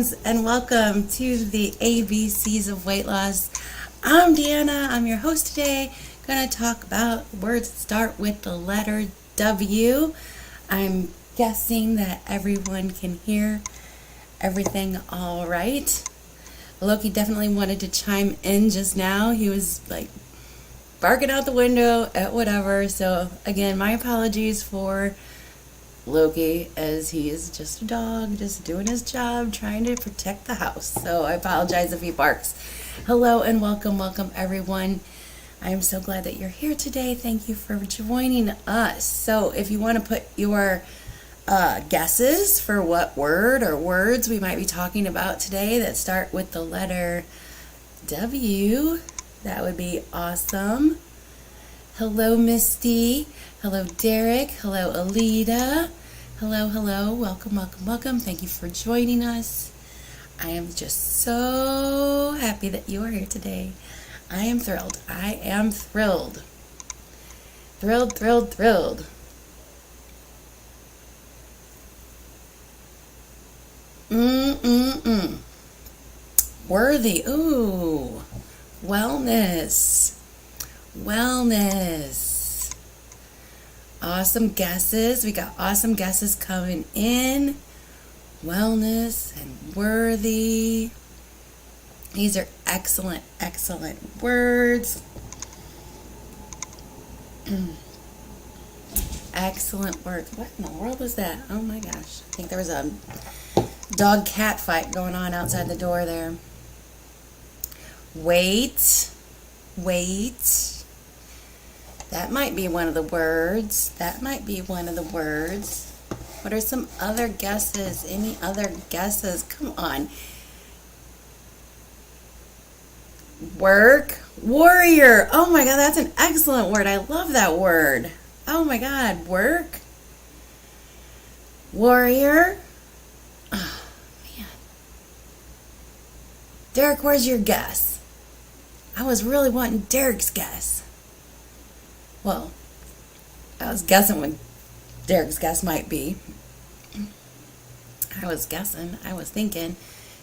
friends, and welcome to the ABCs of Weight Loss. I'm Deanna. I'm your host today. Going to talk about words that start with the letter W. I'm guessing that everyone can hear everything all right. Loki definitely wanted to chime in just now. He was like barking out the window at whatever. So again, my apologies for Loki, as he is just a dog, just doing his job, trying to protect the house. So I apologize if he barks. Hello and welcome everyone. I am so glad that you're here today. Thank you for joining us. So if you want to put your guesses for what word or words we might be talking about today that start with the letter W, that would be awesome. Hello, Misty. Hello, Derek. Hello, Alita. Hello. Welcome. Thank you for joining us. I am just so happy that you are here today. I am thrilled. Thrilled. Worthy. Ooh. Wellness. Awesome guesses. We got awesome guesses coming in. Wellness and worthy. These are excellent words. Excellent words. What in the world was that? Oh my gosh. I think there was a dog-cat fight going on outside the door there. Wait. That might be one of the words. What are some other guesses? Any other guesses? Come on. Work. Warrior. Oh my God, that's an excellent word. I love that word. Oh my God, work. Warrior. Oh man. Derek, where's your guess? I was really wanting Derek's guess. Well, I was guessing what Derek's guess might be. I was thinking.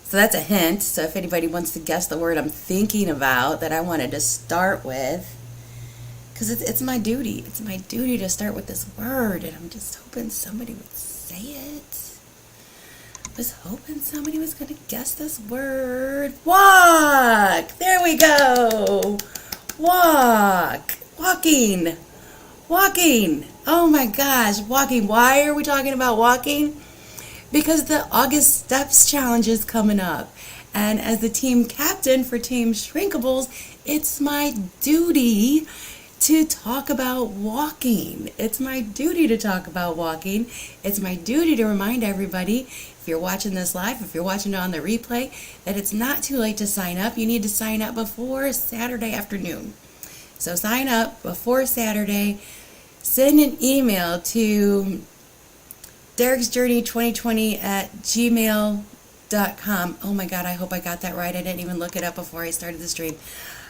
So that's a hint. So if anybody wants to guess the word I'm thinking about that I wanted to start with, because it's my duty. It's my duty to start with this word, and I'm just hoping somebody would say it. I was hoping somebody was going to guess this word. Walk! There we go! Walk! Walking! Oh my gosh, walking. Why are we talking about walking? Because the August Steps Challenge is coming up. And as the team captain for Team Shrinkables, it's my duty to talk about walking. It's my duty to remind everybody, if you're watching this live, if you're watching it on the replay, that it's not too late to sign up. You need to sign up before Saturday afternoon. So sign up before Saturday. Send an email to dereksjourney2020@gmail.com. Oh my God, I hope I got that right. I didn't even look it up before I started the stream.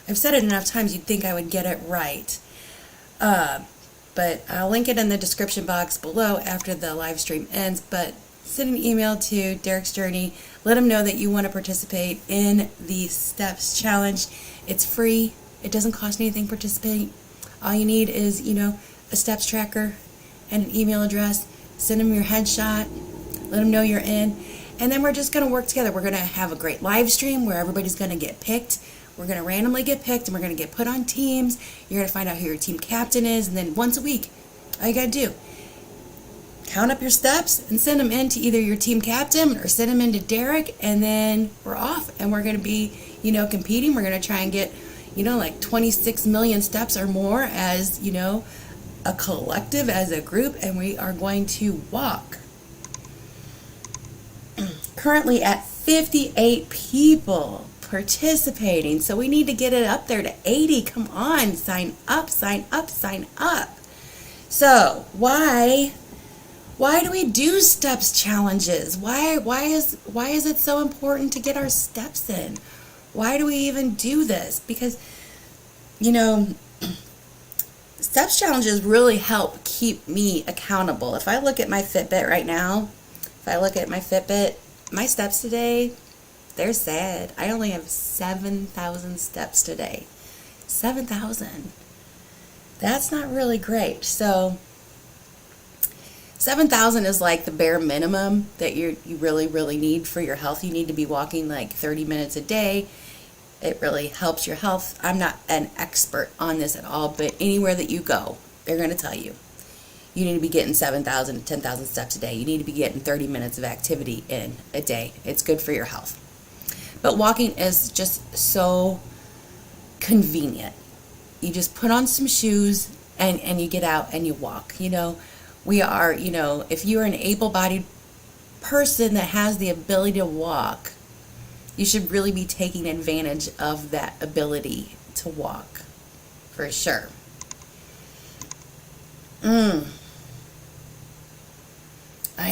I've said it enough times you'd think I would get it right. But I'll link it in the description box below after the live stream ends. But send an email to Derek's Journey. Let them know that you want to participate in the Steps Challenge. It's free. It doesn't cost anything to participate. All you need is, a steps tracker and an email address. Send them your headshot. Let them know you're in. And then we're just going to work together. We're going to have a great live stream where everybody's going to get picked. We're going to randomly get picked, and we're going to get put on teams. You're going to find out who your team captain is. And then once a week, all you got to do, count up your steps and send them in to either your team captain or send them in to Derek. And then we're off. And we're going to be, competing. We're going to try and get like 26 million steps or more as, a collective, as a group, and we are going to walk. Currently at 58 people participating, so we need to get it up there to 80. Come on, sign up. So, why do we do steps challenges? Why is it so important to get our steps in? Why do we even do this? Because, steps challenges really help keep me accountable. If I look at my Fitbit right now, my steps today, they're sad. I only have 7,000 steps today. 7,000. That's not really great. So 7,000 is like the bare minimum that you really, really need for your health. You need to be walking like 30 minutes a day. It really helps your health. I'm not an expert on this at all, but anywhere that you go, they're going to tell you. You need to be getting 7,000 to 10,000 steps a day. You need to be getting 30 minutes of activity in a day. It's good for your health. But walking is just so convenient. You just put on some shoes and you get out and you walk. We are, if you're an able-bodied person that has the ability to walk, you should really be taking advantage of that ability to walk, for sure. I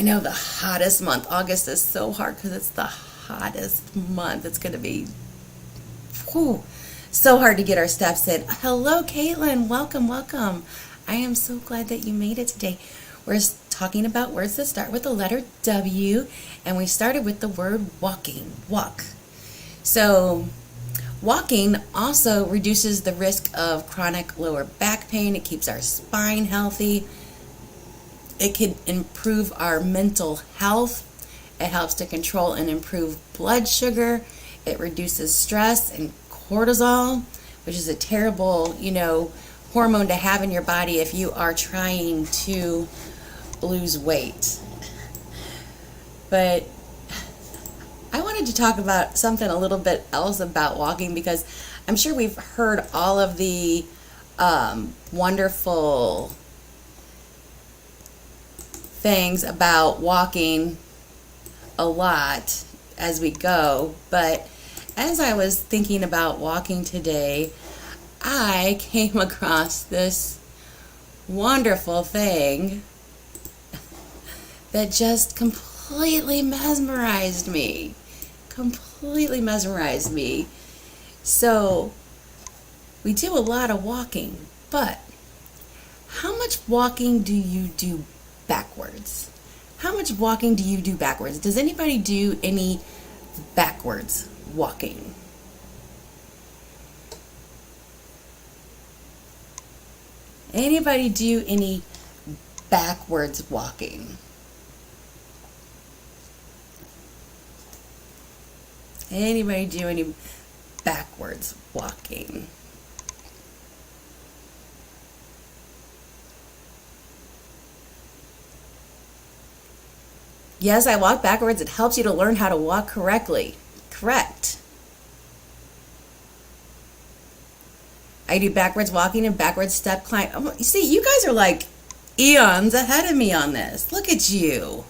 know, the hottest month. August is so hard because it's the hottest month. It's going to be so hard to get our steps in. Hello, Caitlin. Welcome, welcome. I am so glad that you made it today. We're talking about words that start with the letter W, and we started with the word walking, walk. So walking also reduces the risk of chronic lower back pain. It keeps our spine healthy. It can improve our mental health. It helps to control and improve blood sugar. It reduces stress and cortisol, which is a terrible, hormone to have in your body if you are trying to lose weight. But I wanted to talk about something a little bit else about walking, because I'm sure we've heard all of the wonderful things about walking a lot as we go, but as I was thinking about walking today, I came across this wonderful thing that just completely mesmerized me. So we do a lot of walking, but how much walking do you do backwards? How much walking do you do backwards? Does anybody do any backwards walking? Anybody do any backwards walking? Anybody do any backwards walking? Yes, I walk backwards. It helps you to learn how to walk correctly. Correct. I do backwards walking and backwards step climb. You see, you guys are like eons ahead of me on this. Look at you.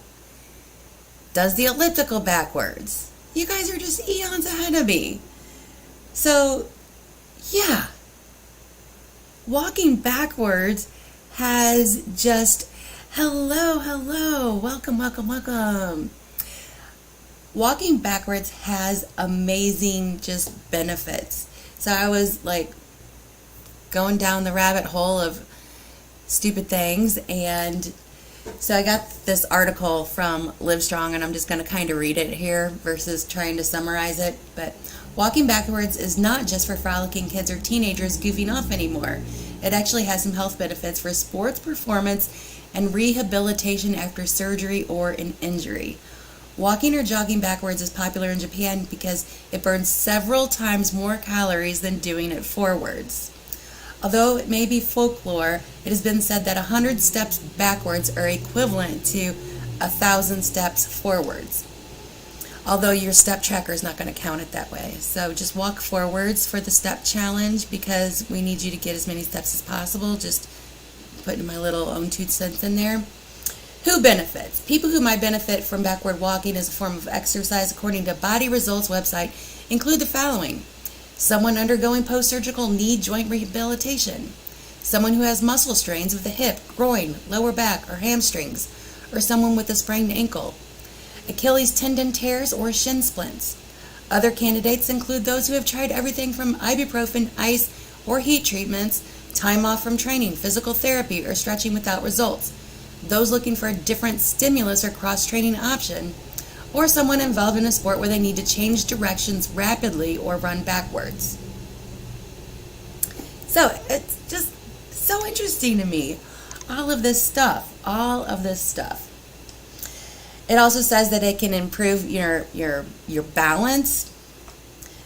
Does the elliptical backwards. You guys are just eons ahead of me. So, yeah. Walking backwards has just... Hello. Welcome. Walking backwards has amazing just benefits. So I was like going down the rabbit hole of stupid things, and so I got this article from Livestrong, and I'm just going to kind of read it here versus trying to summarize it. But walking backwards is not just for frolicking kids or teenagers goofing off anymore. It actually has some health benefits for sports performance and rehabilitation after surgery or an injury. Walking or jogging backwards is popular in Japan because it burns several times more calories than doing it forwards. Although it may be folklore, it has been said that 100 steps backwards are equivalent to 1,000 steps forwards. Although your step tracker is not going to count it that way. So just walk forwards for the step challenge, because we need you to get as many steps as possible. Just putting my little own 2 cents in there. Who benefits? People who might benefit from backward walking as a form of exercise, according to Body Results website, include the following: someone undergoing post-surgical knee joint rehabilitation, someone who has muscle strains of the hip, groin, lower back, or hamstrings, or someone with a sprained ankle, Achilles tendon tears, or shin splints. Other candidates include those who have tried everything from ibuprofen, ice, or heat treatments, time off from training, physical therapy, or stretching without results. Those looking for a different stimulus or cross-training option, or someone involved in a sport where they need to change directions rapidly or run backwards. So it's just so interesting to me. All of this stuff. It also says that it can improve your balance.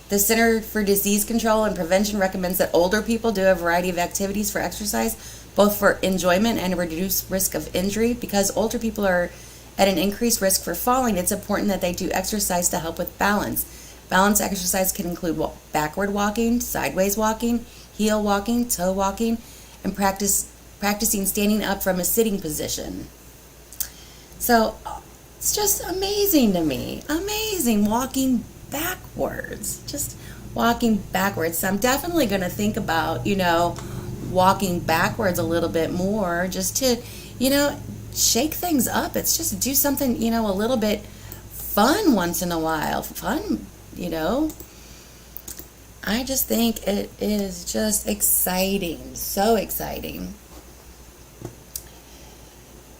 The Center for Disease Control and Prevention recommends that older people do a variety of activities for exercise, both for enjoyment and to reduce risk of injury. Because older people are at an increased risk for falling, it's important that they do exercise to help with balance. Balance exercise can include backward walking, sideways walking, heel walking, toe walking, and practicing standing up from a sitting position. So it's just amazing to me. Amazing. Walking backwards. Just walking backwards. So I'm definitely going to think about, walking backwards a little bit more just to, shake things up. It's just do something, a little bit fun once in a while. Fun, I just think it is just exciting. So exciting.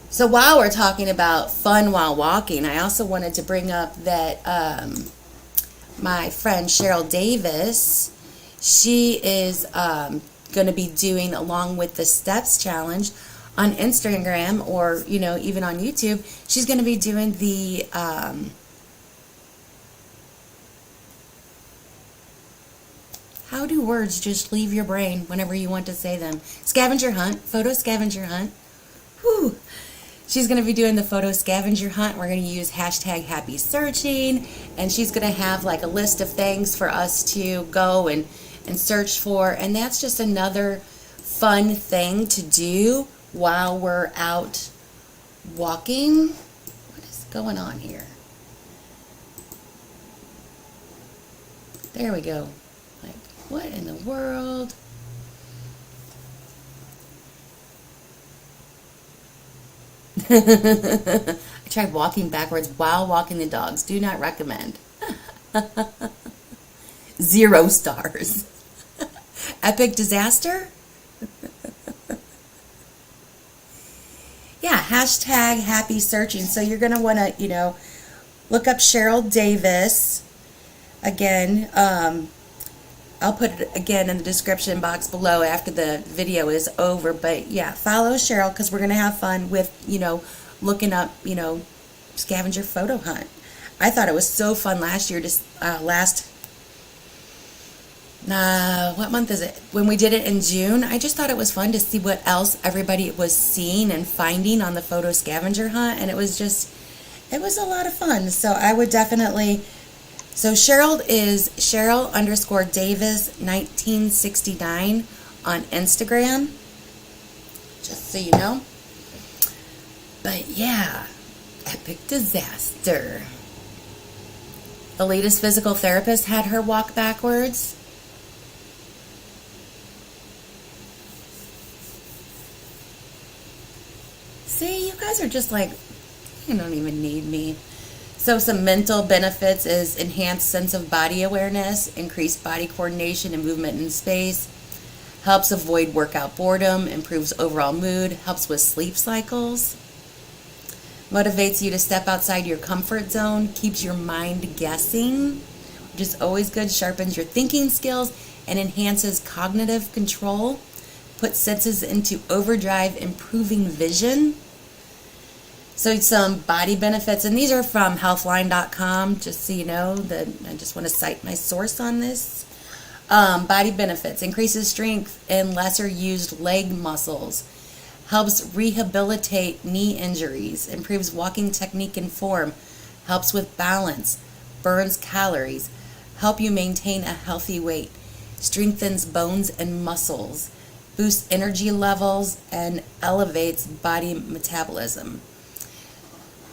So while we're talking about fun while walking, I also wanted to bring up that my friend Cheryl Davis, she is going to be doing, along with the Steps Challenge on Instagram or, even on YouTube, she's going to be doing the how do words just leave your brain whenever you want to say them? Scavenger hunt, photo scavenger hunt. Whew. She's going to be doing the photo scavenger hunt. We're going to use hashtag happy searching, and she's going to have like a list of things for us to go and search for, and that's just another fun thing to do while we're out walking. What is going on here? There we go. Like, what in the world? I tried walking backwards while walking the dogs. Do not recommend. 0 stars. Epic disaster? Yeah, hashtag happy searching. So you're going to want to, look up Cheryl Davis. Again, I'll put it again in the description box below after the video is over. But yeah, follow Cheryl because we're going to have fun with, looking up, scavenger photo hunt. I thought it was so fun last year, what month is it? When we did it in June, I just thought it was fun to see what else everybody was seeing and finding on the photo scavenger hunt. And it was a lot of fun. So I would definitely, so Cheryl is Cheryl_Davis 1969 on Instagram, just so you know. But yeah, epic disaster. Elitist physical therapist had her walk backwards. See, you guys are just like, you don't even need me. So some mental benefits is enhanced sense of body awareness, increased body coordination and movement in space, helps avoid workout boredom, improves overall mood, helps with sleep cycles, motivates you to step outside your comfort zone, keeps your mind guessing, which is always good, sharpens your thinking skills, and enhances cognitive control, puts senses into overdrive, improving vision. So some body benefits, and these are from healthline.com, just so you know, that I just want to cite my source on this. Body benefits, increases strength in lesser used leg muscles, helps rehabilitate knee injuries, improves walking technique and form, helps with balance, burns calories, help you maintain a healthy weight, strengthens bones and muscles, boosts energy levels, and elevates body metabolism.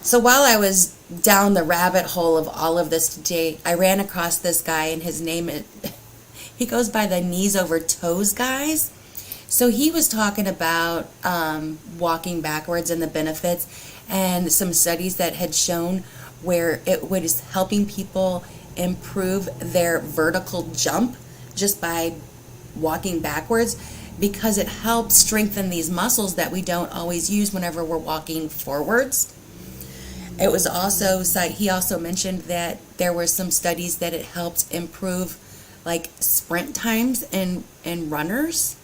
So while I was down the rabbit hole of all of this today, I ran across this guy, and his name he goes by the Knees Over Toes guys. So he was talking about walking backwards and the benefits, and some studies that had shown where it was helping people improve their vertical jump just by walking backwards, because it helps strengthen these muscles that we don't always use whenever we're walking forwards. It was also, he also mentioned that there were some studies that it helped improve like sprint times in runners.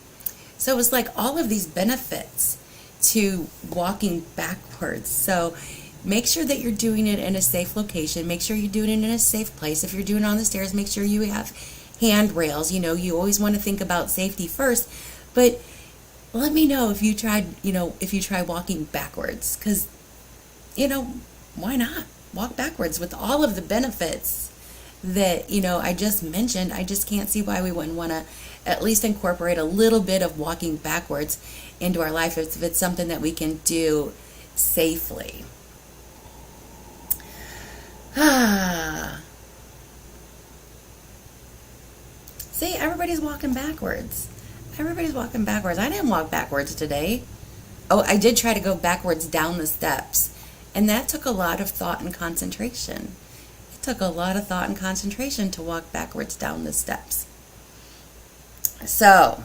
So it was like all of these benefits to walking backwards. So make sure that you're doing it in a safe location. Make sure you're doing it in a safe place. If you're doing it on the stairs, make sure you have handrails. You know, you always want to think about safety first. But let me know if you tried, if you try walking backwards, because, why not? Walk backwards with all of the benefits that, I just mentioned. I just can't see why we wouldn't want to at least incorporate a little bit of walking backwards into our life if it's something that we can do safely. See, everybody's walking backwards. Everybody's walking backwards. I didn't walk backwards today. Oh, I did try to go backwards down the steps. And that took a lot of thought and concentration. It took a lot of thought and concentration to walk backwards down the steps. So,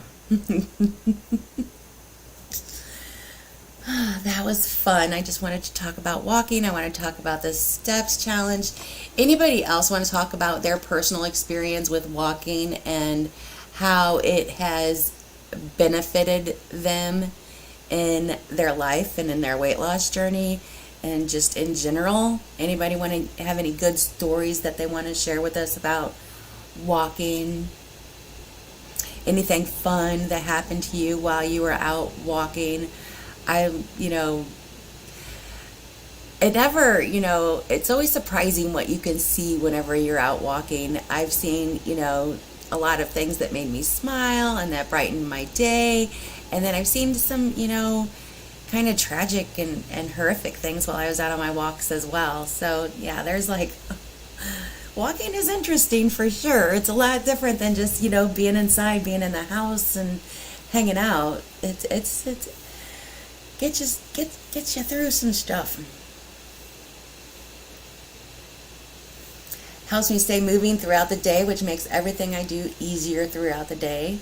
that was fun. I just wanted to talk about walking. I want to talk about the steps challenge. Anybody else want to talk about their personal experience with walking and how it has benefited them in their life and in their weight loss journey and just in general? Anybody want to have any good stories that they want to share with us about walking? Anything fun that happened to you while you were out walking? It's always surprising what you can see whenever you're out walking. I've seen, a lot of things that made me smile and that brightened my day. And then I've seen some, kind of tragic and horrific things while I was out on my walks as well. So yeah, there's walking is interesting for sure. It's a lot different than just, being inside, being in the house and hanging out. It's gets you through some stuff. Helps me stay moving throughout the day, which makes everything I do easier throughout the day.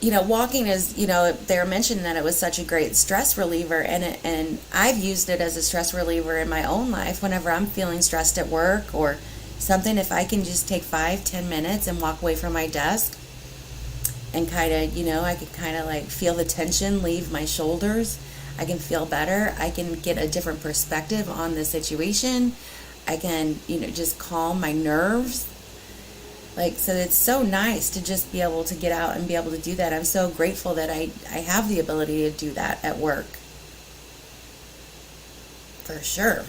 Walking is, they were mentioning that it was such a great stress reliever, and I've used it as a stress reliever in my own life whenever I'm feeling stressed at work or something. If I can just take 5-10 minutes and walk away from my desk and kind of, I can kind of feel the tension leave my shoulders. I can feel better. I can get a different perspective on the situation. I can, just calm my nerves. So it's so nice to just be able to get out and be able to do that. I'm so grateful that I have the ability to do that at work. For sure.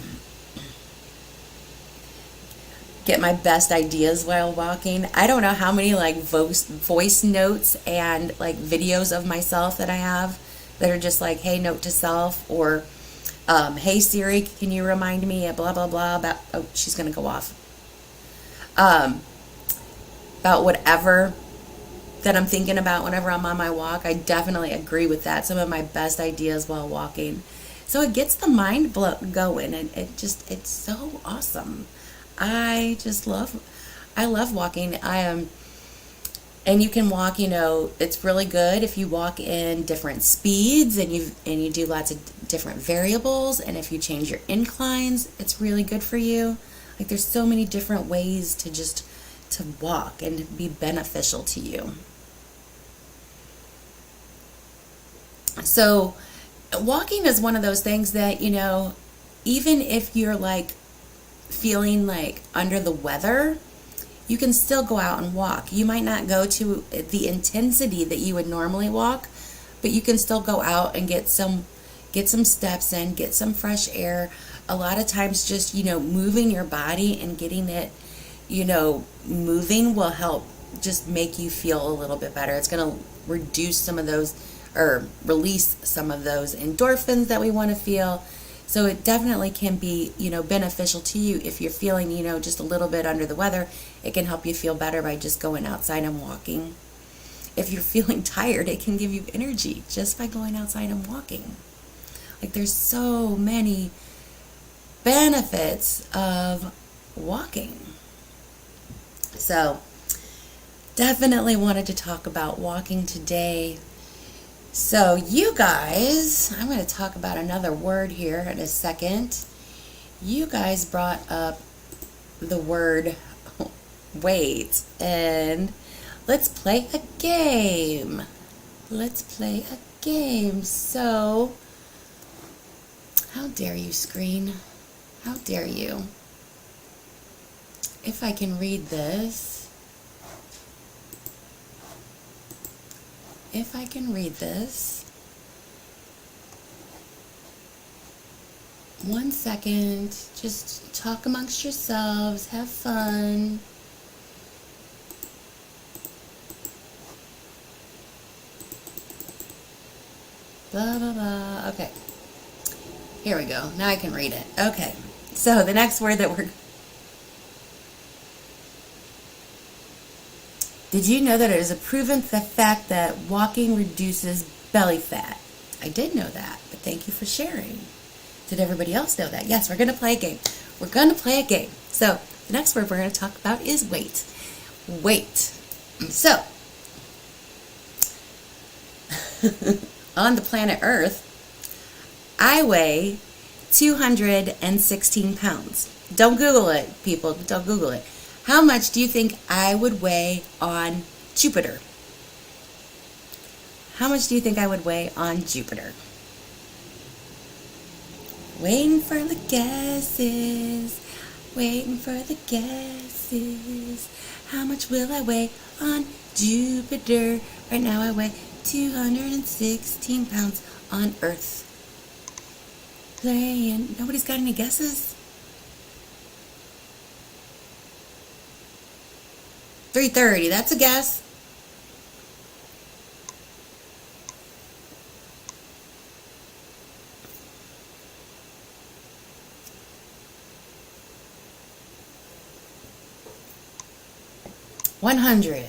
Get my best ideas while walking. I don't know how many voice notes and videos of myself that I have that are just hey, note to self, or hey Siri, can you remind me of blah blah blah about, oh, she's gonna go off, about whatever that I'm thinking about whenever I'm on my walk. I definitely agree with that. Some of my best ideas while walking. So it gets the mind going, and it's so awesome. I love walking. And you can walk, it's really good if you walk in different speeds and you do lots of different variables. And if you change your inclines, it's really good for you. There's so many different ways to walk and be beneficial to you. So walking is one of those things that, even if you're feeling under the weather, you can still go out and walk. You might not go to the intensity that you would normally walk, but you can still go out and get some steps in, get some fresh air. A lot of times just, moving your body and getting it, moving will help just make you feel a little bit better. It's going to reduce some of those, or release some of those endorphins that we want to feel. So it definitely can be, beneficial to you if you're feeling, just a little bit under the weather. It can help you feel better by just going outside and walking. If you're feeling tired, it can give you energy just by going outside and walking. There's so many benefits of walking. So definitely wanted to talk about walking today. So you guys, I'm going to talk about another word here in a second. You guys brought up the word wait, and let's play a game. Let's play a game. So, how dare you, screen? How dare you? If I can read this. If I can read this. 1 second. Just talk amongst yourselves. Have fun. Blah, blah, blah. Okay. Here we go. Now I can read it. Okay. So the next word that we're... Did you know that it is a proven fact that walking reduces belly fat? I did know that, but thank you for sharing. Did everybody else know that? Yes, we're going to play a game. We're going to play a game. So the next word we're going to talk about is weight. Weight. So... on the planet Earth, I weigh 216 pounds. Don't Google it, people. Don't Google it. How much do you think I would weigh on Jupiter? How much do you think I would weigh on Jupiter? Waiting for the guesses. Waiting for the guesses. How much will I weigh on Jupiter? Right now I weigh 216 pounds on Earth. Playing. Nobody's got any guesses? 330. That's a guess. $100.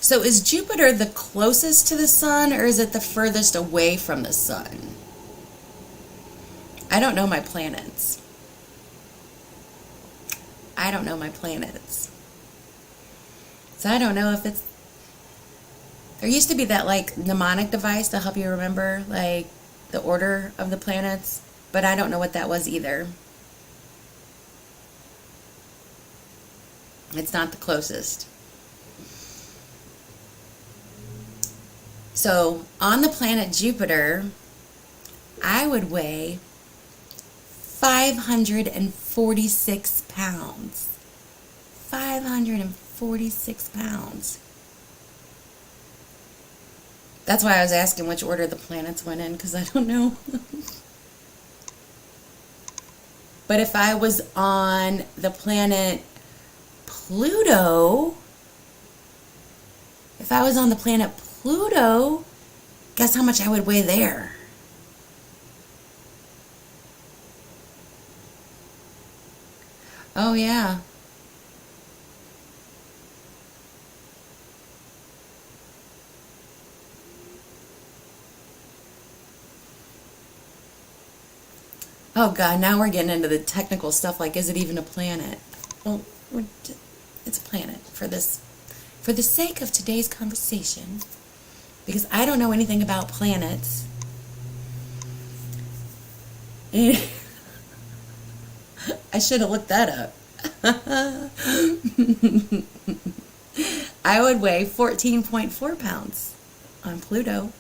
So is Jupiter the closest to the sun, or is it the furthest away from the sun? I don't know my planets. I don't know my planets. So I don't know if it's... There used to be that like mnemonic device to help you remember like the order of the planets, but I don't know what that was either. It's not the closest. So, on the planet Jupiter, I would weigh 546 pounds. 546 pounds. That's why I was asking which order the planets went in, because I don't know. But if I was on the planet Pluto, Pluto, guess how much I would weigh there? Oh, yeah. Oh, God, now we're getting into the technical stuff, like, is it even a planet? Well, it's a planet for the sake of today's conversation. Because I don't know anything about planets. I should have looked that up. I would weigh 14.4 pounds on Pluto.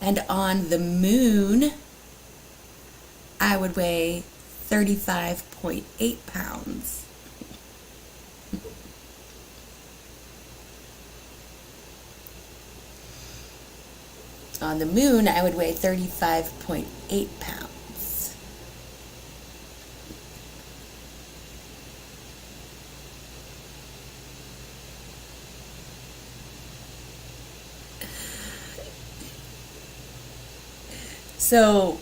And on the moon, I would weigh 35.8 pounds. On the moon, I would weigh 35.8 pounds. So,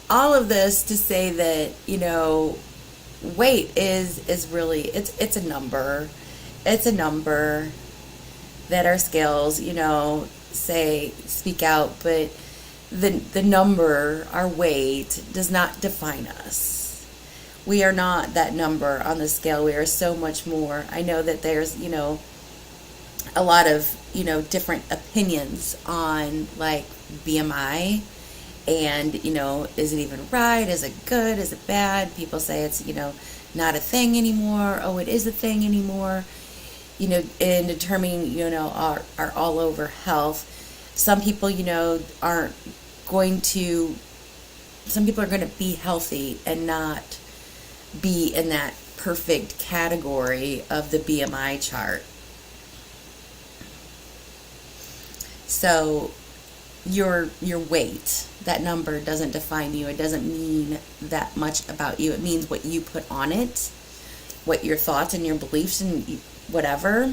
all of this to say that, weight is really, it's a number. It's a number that our scales, speak out, but the number, our weight, does not define us. We are not that number on the scale. We are so much more. I know that there's, a lot of, different opinions on like BMI and, is it even right? Is it good? Is it bad? People say it's, not a thing anymore. Oh, it is a thing anymore. In determining, our all over health. Some people, aren't going to, some people are going to be healthy and not be in that perfect category of the BMI chart. So your weight, that number doesn't define you. It doesn't mean that much about you. It means what you put on it, what your thoughts and your beliefs and whatever.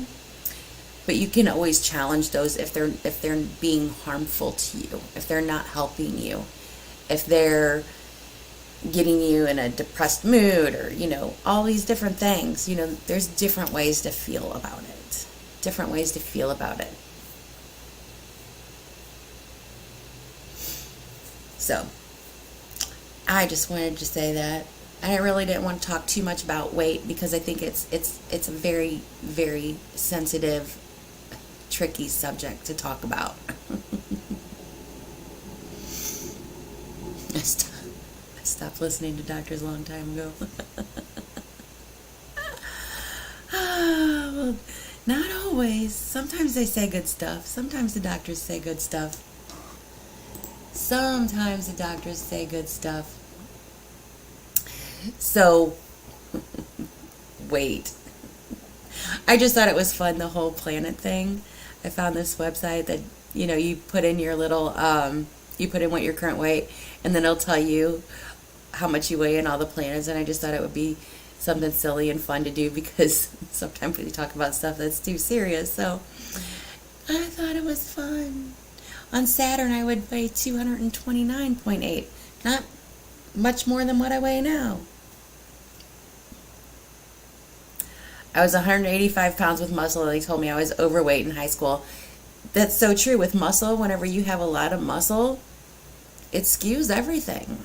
But you can always challenge those if they're being harmful to you, if they're not helping you, if they're getting you in a depressed mood, or all these different things. There's different ways to feel about it. Different ways to feel about it. So, I just wanted to say that. I really didn't want to talk too much about weight because I think it's a very, very sensitive, tricky subject to talk about. I stopped listening to doctors a long time ago. Well, not always. Sometimes they say good stuff. Sometimes the doctors say good stuff. Sometimes the doctors say good stuff. So, wait. I just thought it was fun, the whole planet thing. I found this website that, you put in your little, you put in what your current weight, and then it'll tell you how much you weigh in all the planets. And I just thought it would be something silly and fun to do because sometimes we talk about stuff that's too serious. So, I thought it was fun. On Saturn, I would weigh 229.8. Not much more than what I weigh now. I was 185 pounds with muscle. They told me I was overweight in high school. That's so true. With muscle, whenever you have a lot of muscle, it skews everything.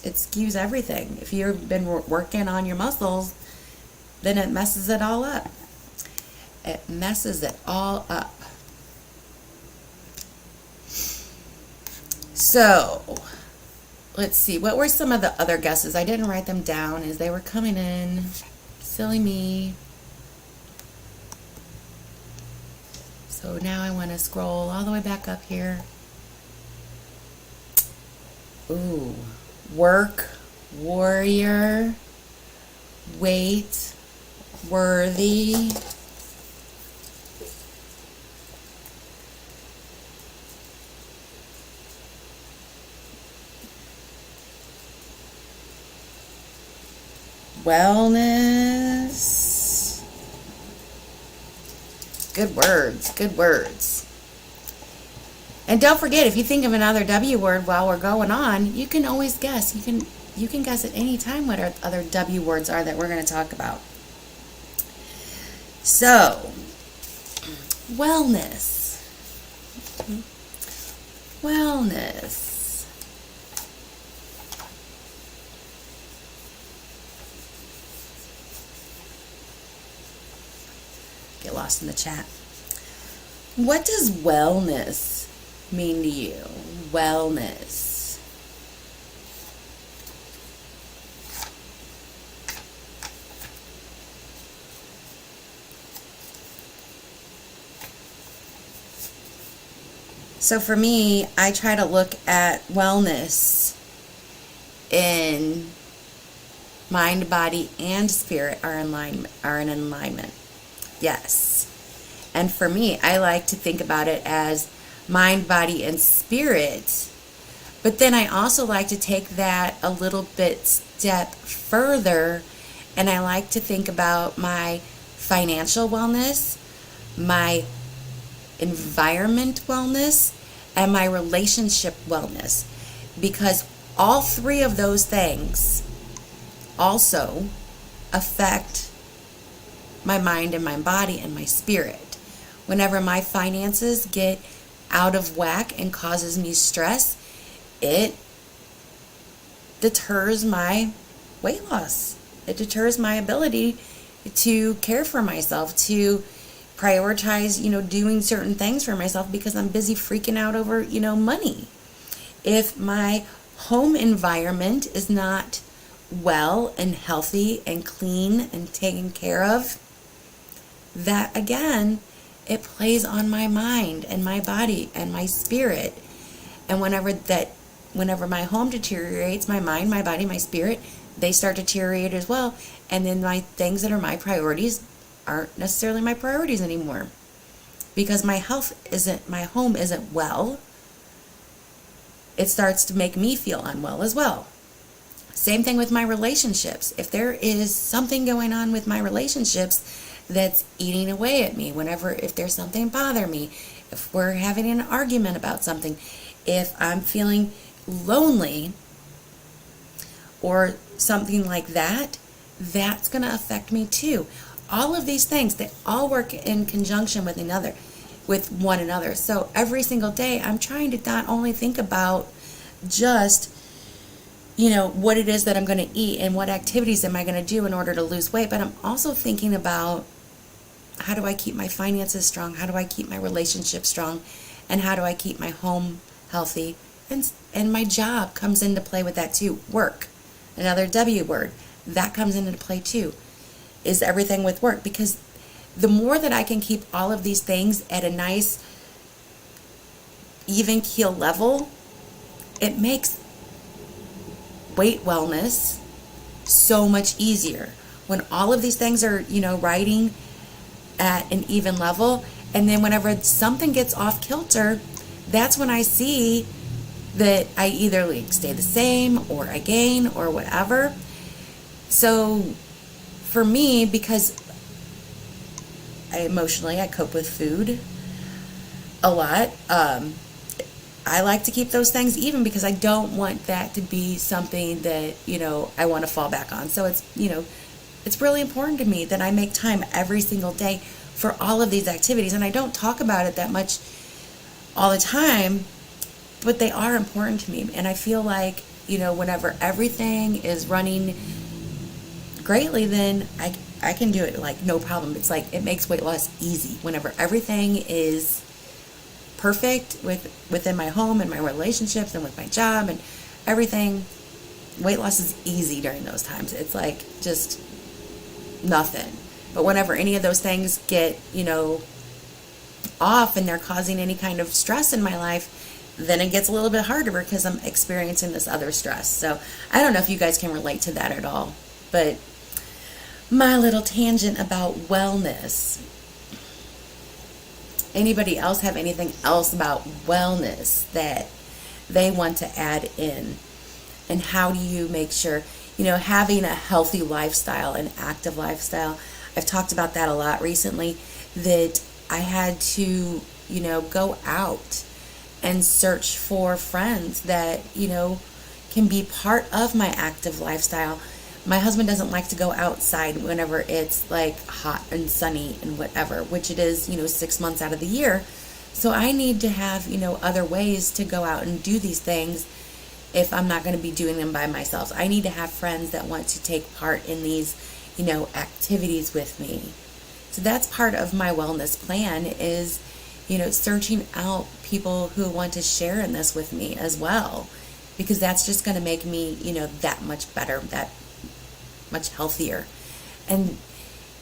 It skews everything. If you've been working on your muscles, then it messes it all up. It messes it all up. So, let's see. What were some of the other guesses? I didn't write them down as they were coming in. Silly me. So now I want to scroll all the way back up here. Ooh. Work, warrior, weight, worthy. Wellness. Good words, good words. And don't forget, if you think of another W word while we're going on, you can always guess. You can guess at any time what our other W words are that we're going to talk about. So, wellness. Wellness. Get lost in the chat. What does wellness mean to you? Wellness. So for me, I try to look at wellness in mind, body, and spirit are in alignment. Yes. And for me, I like to think about it as mind, body, and spirit. But then I also like to take that a little bit step further, and I like to think about my financial wellness, my environment wellness, and my relationship wellness. Because all three of those things also affect my mind and my body and my spirit. Whenever my finances get out of whack and causes me stress, it deters my weight loss. It deters my ability to care for myself, to prioritize, doing certain things for myself because I'm busy freaking out over, money. If my home environment is not well and healthy and clean and taken care of, that again, it plays on my mind and my body and my spirit. And whenever my home deteriorates, my mind, my body, my spirit, they start to deteriorate as well. And then my things that are my priorities aren't necessarily my priorities anymore. Because my home isn't well, it starts to make me feel unwell as well. Same thing with my relationships. If there is something going on with my relationships that's eating away at me, if there's something bother me, if we're having an argument about something, if I'm feeling lonely or something like that, that's going to affect me too. All of these things, they all work in conjunction with one another. So every single day, I'm trying to not only think about just, what it is that I'm going to eat and what activities am I going to do in order to lose weight, but I'm also thinking about how do I keep my finances strong? How do I keep my relationships strong? And how do I keep my home healthy? And my job comes into play with that too. Work, another W word, that comes into play too. Is everything with work? Because the more that I can keep all of these things at a nice, even keel level, it makes weight wellness so much easier. When all of these things are, riding at an even level, and then whenever something gets off kilter, that's when I see that I either stay the same or I gain or whatever. So for me, because I cope with food a lot, I like to keep those things even because I don't want that to be something that, I want to fall back on. So it's really important to me that I make time every single day for all of these activities. And I don't talk about it that much all the time, but they are important to me. And I feel like, whenever everything is running greatly, then I can do it no problem. It's it makes weight loss easy. Whenever everything is perfect within my home and my relationships and with my job and everything, weight loss is easy during those times. It's just nothing. But whenever any of those things get, off and they're causing any kind of stress in my life, then it gets a little bit harder because I'm experiencing this other stress. So I don't know if you guys can relate to that at all, but my little tangent about wellness. Anybody else have anything else about wellness that they want to add in? And how do you make sure, having a healthy lifestyle, an active lifestyle? I've talked about that a lot recently, that I had to, go out and search for friends that, can be part of my active lifestyle. My husband doesn't like to go outside whenever it's hot and sunny and whatever, which it is, 6 months out of the year. So I need to have, other ways to go out and do these things if I'm not going to be doing them by myself. I need to have friends that want to take part in these, activities with me. So that's part of my wellness plan is, searching out people who want to share in this with me as well, because that's just going to make me, that much better, that much healthier. And,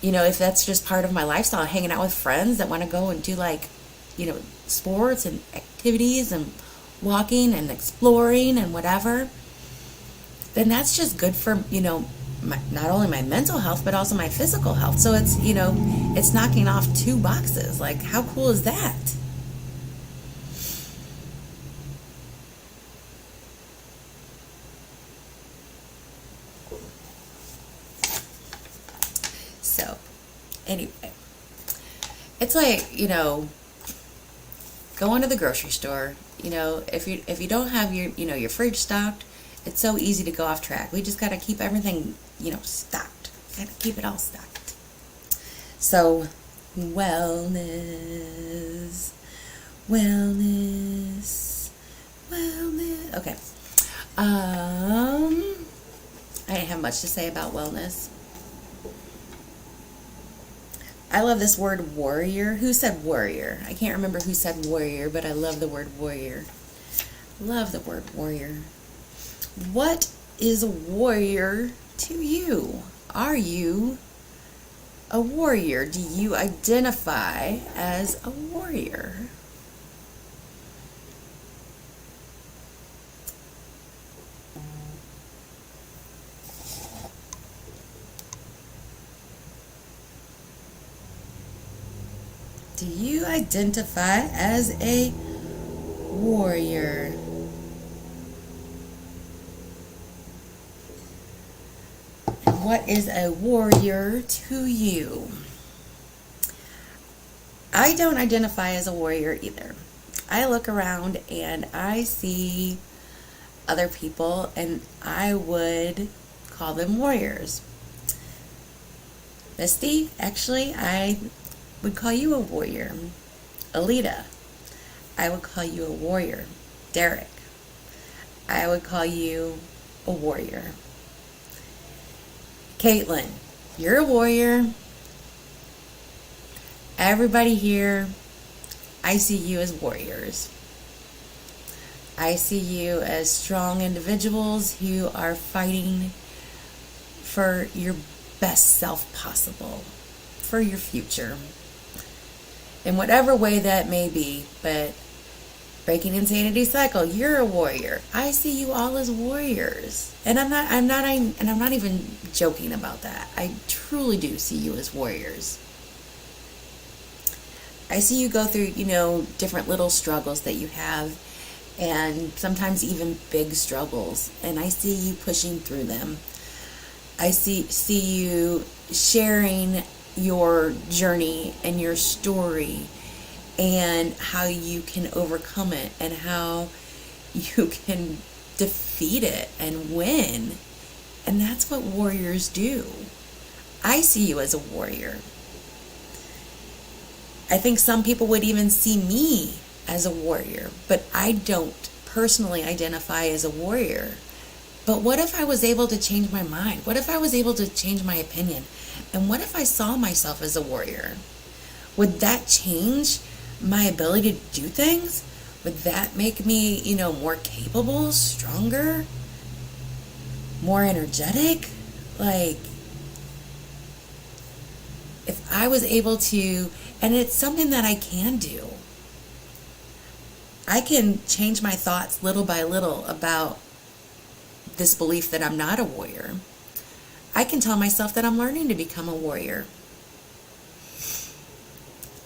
if that's just part of my lifestyle, hanging out with friends that want to go and do sports and activities and walking and exploring and whatever, then that's just good for, not only my mental health, but also my physical health. So it's, it's knocking off 2 boxes. How cool is that? So, anyway, it's going to the grocery store. If you don't have your fridge stocked, it's so easy to go off track. We just got to keep everything, stocked. Got to keep it all stocked. So, wellness. Okay. I didn't have much to say about wellness. I love this word warrior. Who said warrior? I can't remember who said warrior, but I love the word warrior. Love the word warrior. What is a warrior to you? Are you a warrior? Do you identify as a warrior? Do you identify as a warrior? And what is a warrior to you? I don't identify as a warrior either. I look around and I see other people and I would call them warriors. Misty, actually, I would call you a warrior. Alita, I would call you a warrior. Derek, I would call you a warrior. Caitlin, you're a warrior. Everybody here, I see you as warriors. I see you as strong individuals who are fighting for your best self possible, for your future, in whatever way that may be. But breaking insanity cycle, you're a warrior. I see you all as warriors, and I'm not even joking about that. I truly do see you as warriors. I see you go through, different little struggles that you have, and sometimes even big struggles, and I see you pushing through them. I see you sharing your journey and your story and how you can overcome it and how you can defeat it and win. And that's what warriors do. I see you as a warrior. I think some people would even see me as a warrior, but I don't personally identify as a warrior. But what if I was able to change my mind? What if I was able to change my opinion? And what if I saw myself as a warrior? Would that change my ability to do things? Would that make me, more capable, stronger, more energetic? Like, if I was able to, and it's something that I can do. I can change my thoughts little by little about this belief that I'm not a warrior. I can tell myself that I'm learning to become a warrior.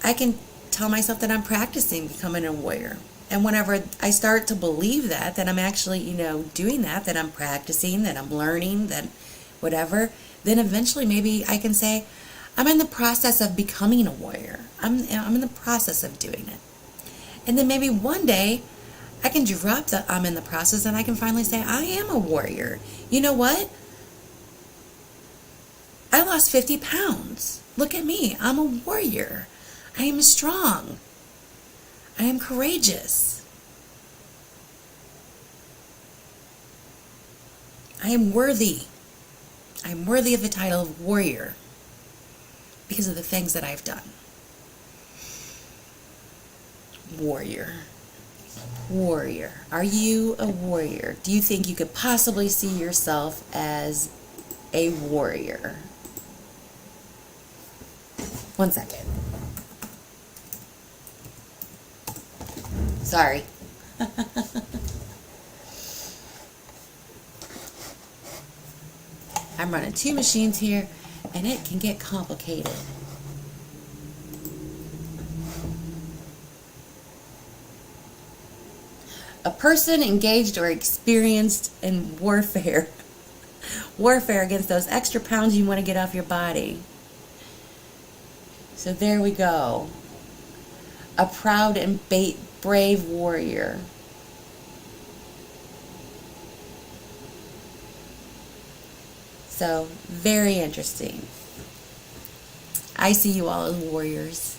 I can tell myself that I'm practicing becoming a warrior. And whenever I start to believe that I'm actually, doing that I'm practicing, that I'm learning, that whatever, then eventually maybe I can say, I'm in the process of becoming a warrior. I'm in the process of doing it. And then maybe one day I can drop the I'm in the process and I can finally say, I am a warrior. You know what? I lost 50 pounds. Look at me. I'm a warrior. I am strong. I am courageous. I am worthy. I am worthy of the title of warrior because of the things that I've done. Warrior. Warrior. Are you a warrior? Do you think you could possibly see yourself as a warrior? One second. Sorry. I'm running two machines here, and it can get complicated. A person engaged or experienced in warfare. Warfare against those extra pounds you want to get off your body. So there we go. A proud and brave warrior. So, very interesting. I see you all as warriors,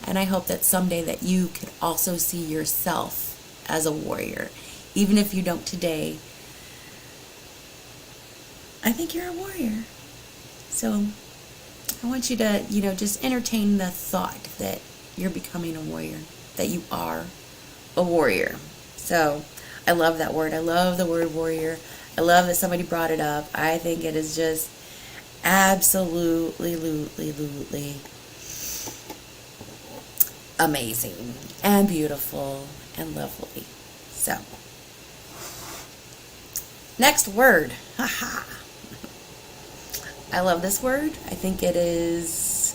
and I hope that someday that you could also see yourself as a warrior. Even if you don't today, I think you're a warrior. So, I want you to, just entertain the thought that you're becoming a warrior, that you are a warrior. So I love that word. I love the word warrior. I love that somebody brought it up. I think it is just absolutely amazing and beautiful and lovely. So, next word. Haha. I love this word. I think it is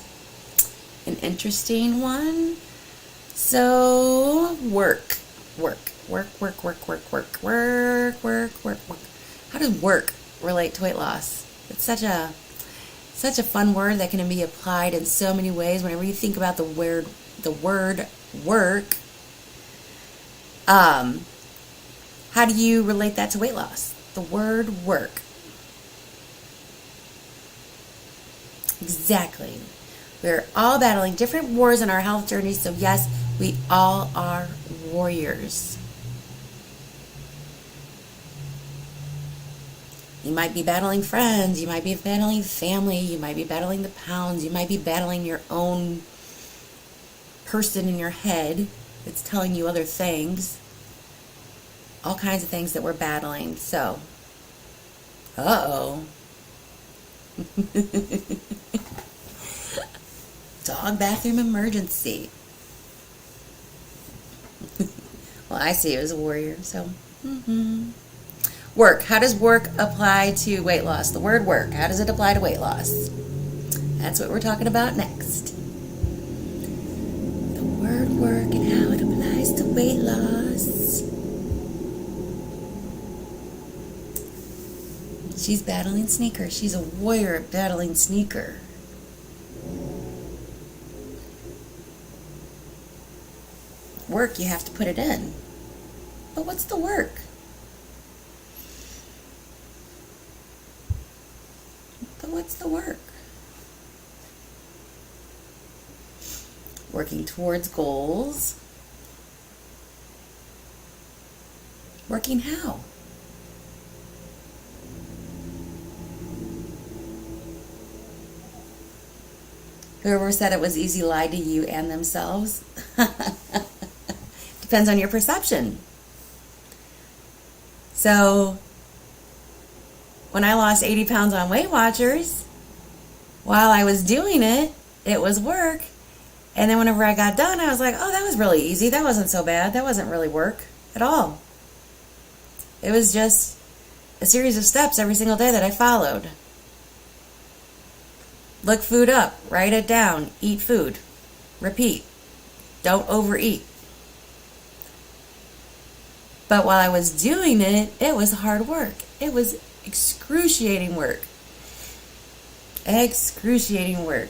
an interesting one. So, work. How does work relate to weight loss? It's such a fun word that can be applied in so many ways. Whenever you think about the word work, how do you relate that to weight loss? The word work. Exactly. We're all battling different wars in our health journey, so yes, we all are warriors. You might be battling friends, you might be battling family, you might be battling the pounds, you might be battling your own person in your head that's telling you other things. All kinds of things that we're battling. So, dog bathroom emergency. Well, I see you as a warrior, so. Work. How does work apply to weight loss? The word work. How does it apply to weight loss? That's what we're talking about next. The word work and how it applies to weight loss. She's battling sneaker. She's a warrior battling sneaker. Work, you have to put it in. But what's the work? What's the work? Working towards goals. Working how? Whoever said it was easy lied to you and themselves. Depends on your perception. So, when I lost 80 pounds on Weight Watchers, while I was doing it, it was work. And then whenever I got done, I was like, oh, that was really easy. That wasn't so bad. That wasn't really work at all. It was just a series of steps every single day that I followed. Look food up. Write it down. Eat food. Repeat. Don't overeat. But while I was doing it, it was hard work. It was excruciating work. Excruciating work.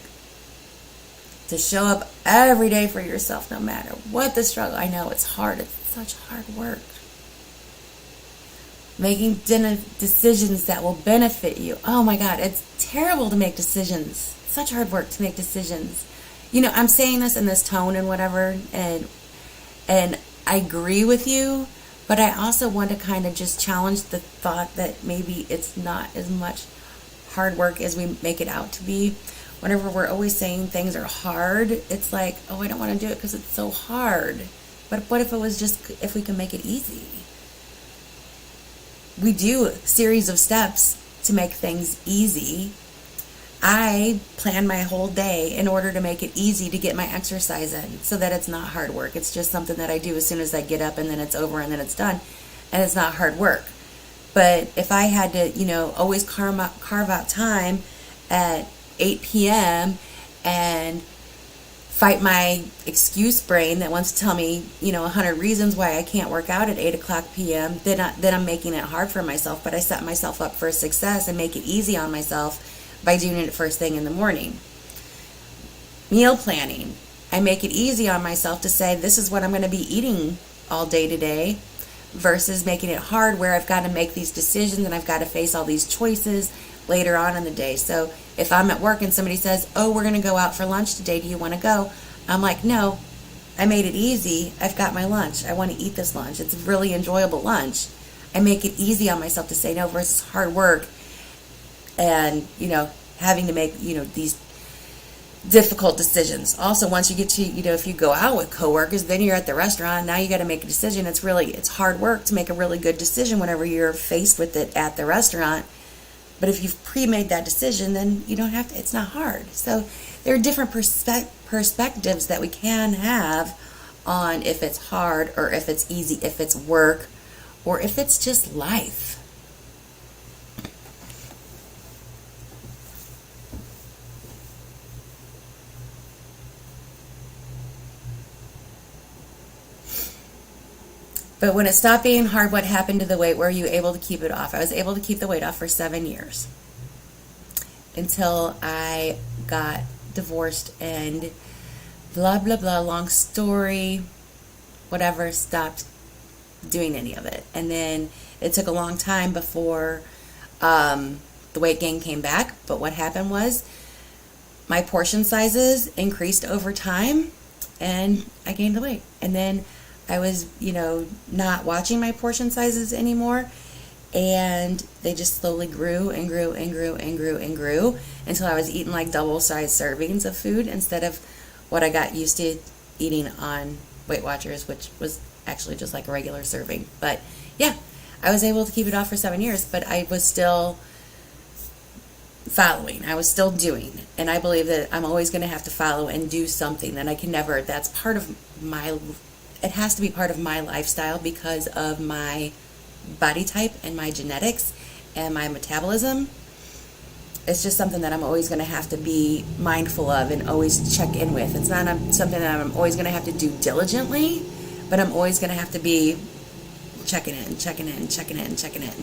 To show up every day for yourself, no matter what the struggle. I know it's hard. It's such hard work. Making decisions that will benefit you. Oh my God, it's terrible to make decisions. Such hard work to make decisions. You know, I'm saying this in this tone and whatever, and I agree with you, but I also want to kind of just challenge the thought that maybe it's not as much hard work as we make it out to be. Whenever we're always saying things are hard, it's like, oh, I don't want to do it because it's so hard. But what if it was just, if we can make it easy? We do a series of steps to make things easy. I plan my whole day in order to make it easy to get my exercise in so that it's not hard work. It's just something that I do as soon as I get up, and then it's over and then it's done. And it's not hard work. But if I had to, always carve out time at 8 p.m. and fight my excuse brain that wants to tell me, 100 reasons why I can't work out at 8 o'clock p.m., then I'm making it hard for myself. But I set myself up for success and make it easy on myself by doing it first thing in the morning. Meal planning. I make it easy on myself to say, this is what I'm going to be eating all day today, versus making it hard where I've got to make these decisions and I've got to face all these choices later on in the day. So if I'm at work and somebody says, oh, we're going to go out for lunch today, do you want to go? I'm like, no, I made it easy. I've got my lunch. I want to eat this lunch. It's a really enjoyable lunch. I make it easy on myself to say no versus hard work and, having to make, these difficult decisions. Also, once you get to, if you go out with coworkers, then you're at the restaurant, now you got to make a decision. It's hard work to make a really good decision whenever you're faced with it at the restaurant. But if you've pre-made that decision, then you don't have to, it's not hard. So there are different perspectives that we can have on if it's hard or if it's easy, if it's work or if it's just life. But when it stopped being hard, what happened to the weight? Were you able to keep it off? I was able to keep the weight off for 7 years until I got divorced and blah, blah, blah, long story, whatever, stopped doing any of it. And then it took a long time before the weight gain came back. But what happened was my portion sizes increased over time and I gained the weight. And then I was, not watching my portion sizes anymore, and they just slowly grew and grew and grew and grew and grew until I was eating like double-sized servings of food instead of what I got used to eating on Weight Watchers, which was actually just like a regular serving. But yeah, I was able to keep it off for 7 years, but I was still following. I was still doing. And I believe that I'm always going to have to follow and do something that I can never, that's part of it has to be part of my lifestyle because of my body type and my genetics and my metabolism. It's just something that I'm always going to have to be mindful of and always check in with. It's not something that I'm always going to have to do diligently, but I'm always going to have to be checking in, checking in, checking in, checking in.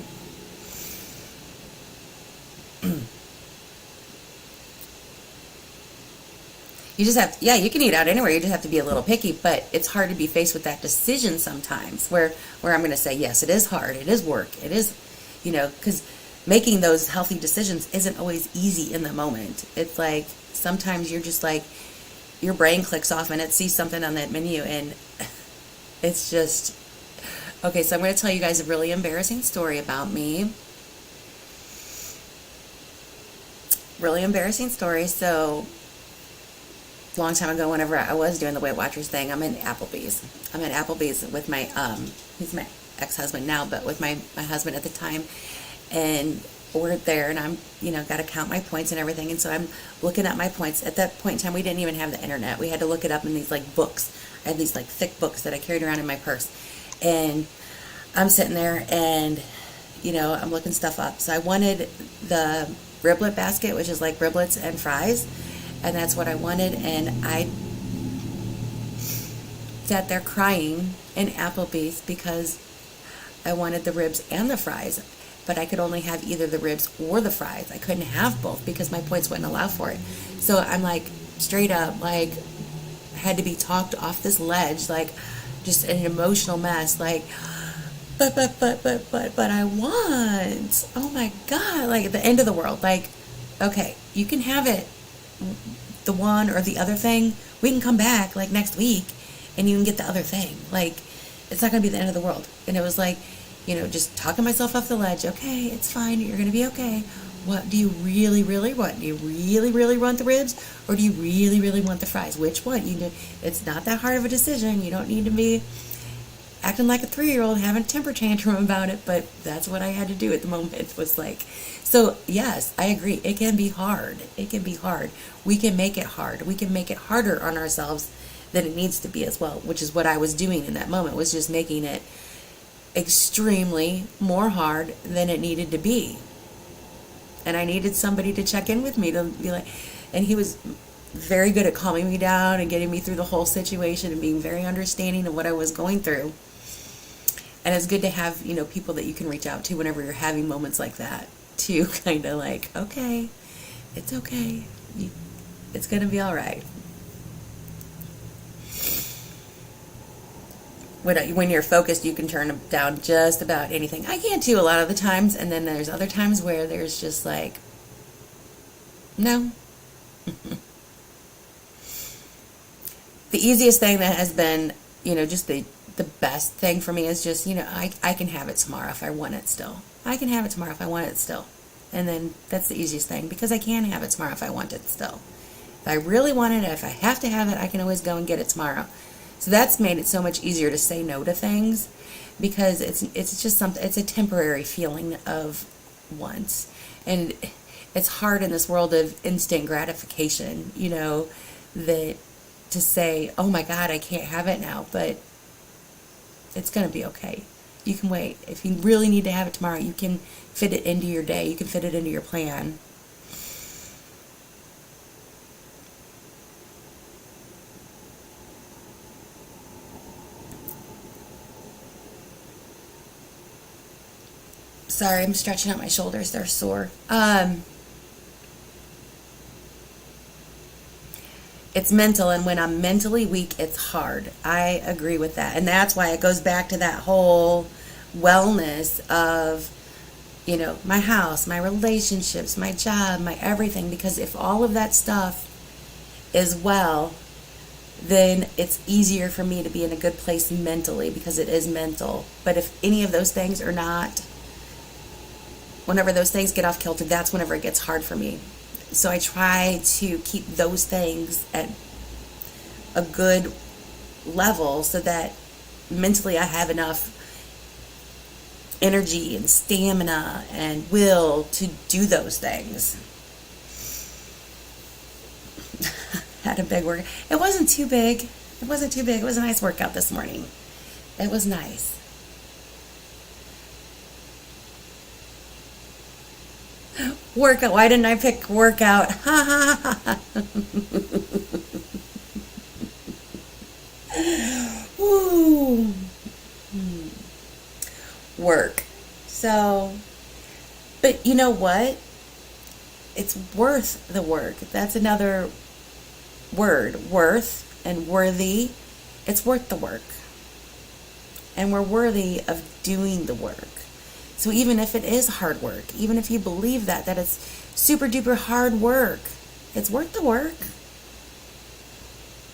You just have, you can eat out anywhere. You just have to be a little picky, but it's hard to be faced with that decision sometimes where I'm going to say, yes, it is hard. It is work. It is, because making those healthy decisions isn't always easy in the moment. It's like sometimes you're just like, your brain clicks off and it sees something on that menu and it's just, okay, so I'm going to tell you guys a really embarrassing story about me. Really embarrassing story. So, long time ago, whenever I was doing the Weight Watchers thing, I'm in Applebee's with my he's my ex-husband now, but with my husband at the time, and we're there, and I'm got to count my points and everything, and so I'm looking at my points. At that point in time, we didn't even have the internet. We had to look it up in these like books. I had these like thick books that I carried around in my purse, and I'm sitting there and I'm looking stuff up. So I wanted the riblet basket, which is like riblets and fries. And that's what I wanted, and I sat there crying in Applebee's because I wanted the ribs and the fries, but I could only have either the ribs or the fries. I couldn't have both because my points wouldn't allow for it. So I'm like, straight up, like, had to be talked off this ledge, like, just an emotional mess, like, but I want, oh my God, like, at the end of the world, like, okay, you can have it, the one or the other thing, we can come back like next week and you can get the other thing. Like, it's not going to be the end of the world. And it was like, just talking myself off the ledge. Okay, it's fine. You're going to be okay. What do you really, really want? Do you really, really want the ribs, or do you really, really want the fries? Which one? It's not that hard of a decision. You don't need to be acting like a 3-year-old having a temper tantrum about it, but that's what I had to do at the moment. It was like, so yes, I agree. It can be hard. It can be hard. We can make it hard. We can make it harder on ourselves than it needs to be as well, which is what I was doing in that moment, was just making it extremely more hard than it needed to be. And I needed somebody to check in with me to be like, and he was very good at calming me down and getting me through the whole situation and being very understanding of what I was going through. And it's good to have, people that you can reach out to whenever you're having moments like that, to kind of like, okay, it's okay. It's going to be all right. When you're focused, you can turn down just about anything. I can't too a lot of the times, and then there's other times where there's just like, no. The easiest thing that has been, just the best thing for me is just, I can have it tomorrow if I want it still. I can have it tomorrow if I want it still. And then that's the easiest thing, because I can have it tomorrow if I want it still. If I really want it, if I have to have it, I can always go and get it tomorrow. So that's made it so much easier to say no to things, because it's just something, it's a temporary feeling of want. And it's hard in this world of instant gratification, that to say, oh my God, I can't have it now, but it's going to be okay. You can wait. If you really need to have it tomorrow, you can fit it into your day. You can fit it into your plan. Sorry, I'm stretching out my shoulders. They're sore. It's mental, and when I'm mentally weak, it's hard. I agree with that. And that's why it goes back to that whole wellness of, my house, my relationships, my job, my everything. Because if all of that stuff is well, then it's easier for me to be in a good place mentally, because it is mental. But if any of those things are not, whenever those things get off kilter, that's whenever it gets hard for me. So I try to keep those things at a good level so that mentally I have enough energy and stamina and will to do those things. Had a big workout. It wasn't too big. It was a nice workout this morning. It was nice. Workout. Why didn't I pick workout? Woo. Work. So, but you know what? It's worth the work. That's another word. Worth and worthy. It's worth the work. And we're worthy of doing the work. So even if it is hard work, even if you believe that it's super duper hard work, it's worth the work.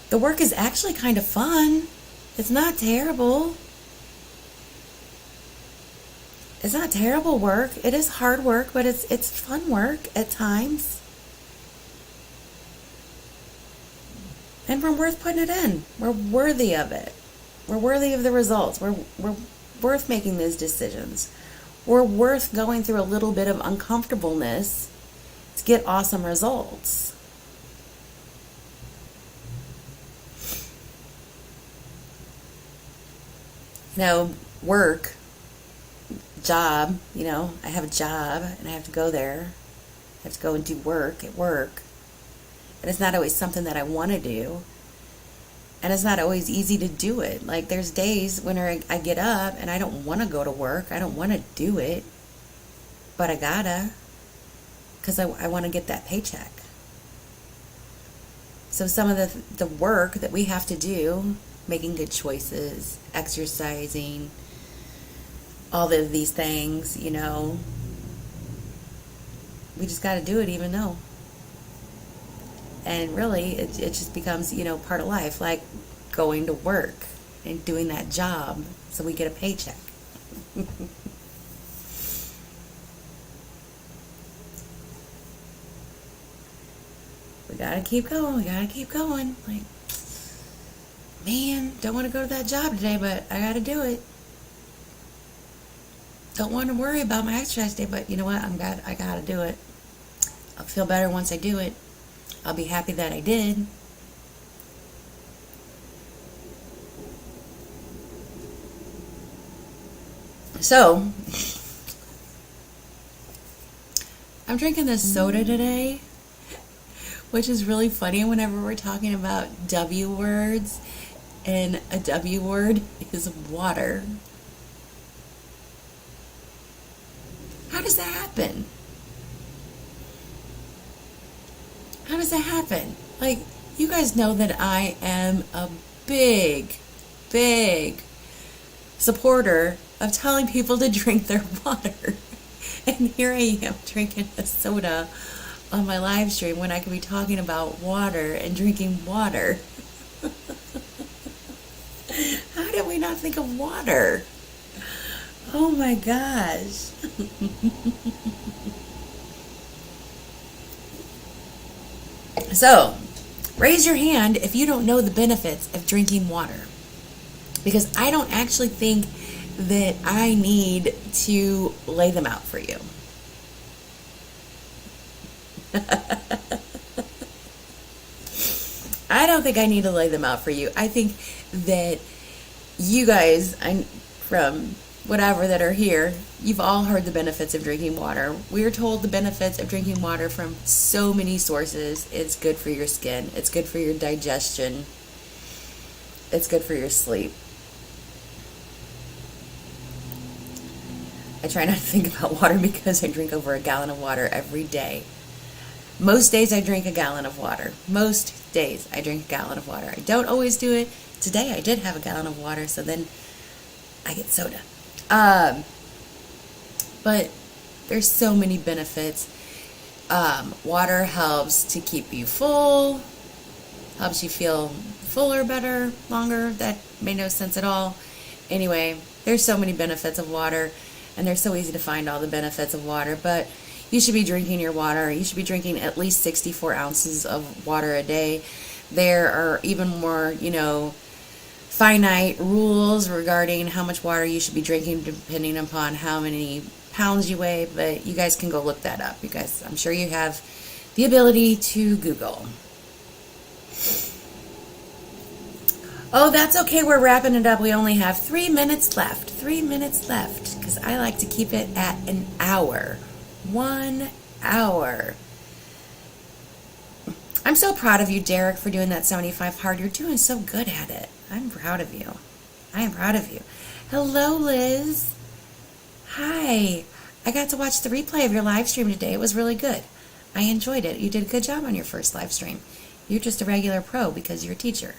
The work is actually kind of fun. It's not terrible. It's not terrible work. It is hard work, but it's fun work at times. And we're worth putting it in. We're worthy of it. We're worthy of the results. We're worth making those decisions. We're worth going through a little bit of uncomfortableness to get awesome results. Work, job, I have a job and I have to go there. I have to go and do work at work. And it's not always something that I want to do. And it's not always easy to do it. Like, there's days when I get up and I don't want to go to work. I don't want to do it. But I gotta. Because I want to get that paycheck. So some of the work that we have to do, making good choices, exercising, all of these things, we just got to do it even though. And really, it just becomes, part of life, like going to work and doing that job so we get a paycheck. We gotta keep going. Like, man, don't want to go to that job today, but I gotta do it. Don't want to worry about my exercise day, but you know what? I gotta do it. I'll feel better once I do it. I'll be happy that I did. So, I'm drinking this soda today, which is really funny whenever we're talking about W words, and a W word is water. How does that happen? How does that happen? Like, you guys know that I am a big supporter of telling people to drink their water. And here I am drinking a soda on my live stream when I could be talking about water and drinking water. How did we not think of water? Oh my gosh. So, Raise your hand if you don't know the benefits of drinking water. Because I don't actually think that I need to lay them out for you. I don't think I need to lay them out for you. I think that you guys, from whatever that are here, you've all heard the benefits of drinking water. We're told the benefits of drinking water from so many sources. It's good for your skin. It's good for your digestion. It's good for your sleep. I try not to think about water because I drink over a gallon of water every day. Most days I drink a gallon of water. Most days I drink a gallon of water. I don't always do it. Today I did have a gallon of water, so then I get soda. But there's so many benefits. Water helps to keep you full, helps you feel fuller, better, longer. That made no sense at all. Anyway, there's so many benefits of water, and they're so easy to find all the benefits of water, but you should be drinking your water. You should be drinking at least 64 ounces of water a day. There are even more, finite rules regarding how much water you should be drinking depending upon how many pounds you weigh, but you guys can go look that up. You guys, I'm sure you have the ability to Google. Oh, that's okay. We're wrapping it up. We only have 3 minutes left. 3 minutes left, because I like to keep it at an hour. 1 hour. I'm so proud of you, Derek, for doing that 75 hard. You're doing so good at it. I'm proud of you. I am proud of you. Hello, Liz. Hi. I got to watch the replay of your live stream today. It was really good. I enjoyed it. You did a good job on your first live stream. You're just a regular pro because you're a teacher.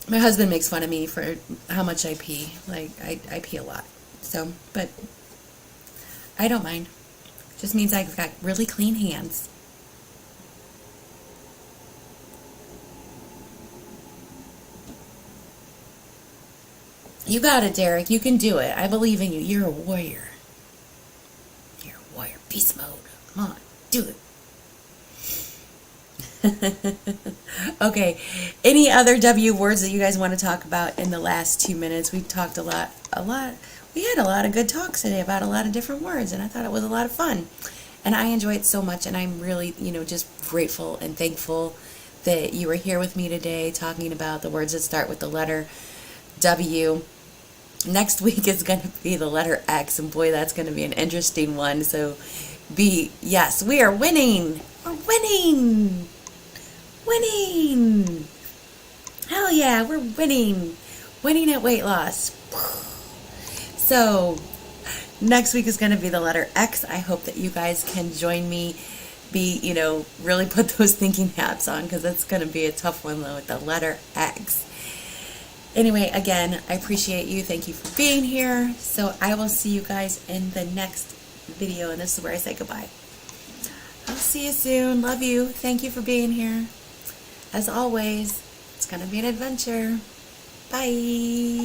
My husband makes fun of me for how much I pee. Like, I pee a lot. So, but I don't mind. Just means I've got really clean hands. You got it, Derek. You can do it. I believe in you. You're a warrior. You're a warrior. Beast mode. Come on. Do it. Okay. Any other W words that you guys want to talk about in the last 2 minutes? We've talked a lot. We had a lot of good talks today about a lot of different words, and I thought it was a lot of fun. And I enjoy it so much, and I'm really, just grateful and thankful that you were here with me today talking about the words that start with the letter W. Next week is going to be the letter X, and boy, that's going to be an interesting one. So yes, we are winning. We're winning. Winning. Hell yeah, we're winning. Winning at weight loss. So next week is going to be the letter X. I hope that you guys can join me. Really put those thinking hats on, because it's going to be a tough one though with the letter X. Anyway, again, I appreciate you. Thank you for being here. So I will see you guys in the next video, and this is where I say goodbye. I'll see you soon. Love you. Thank you for being here. As always, it's going to be an adventure. Bye.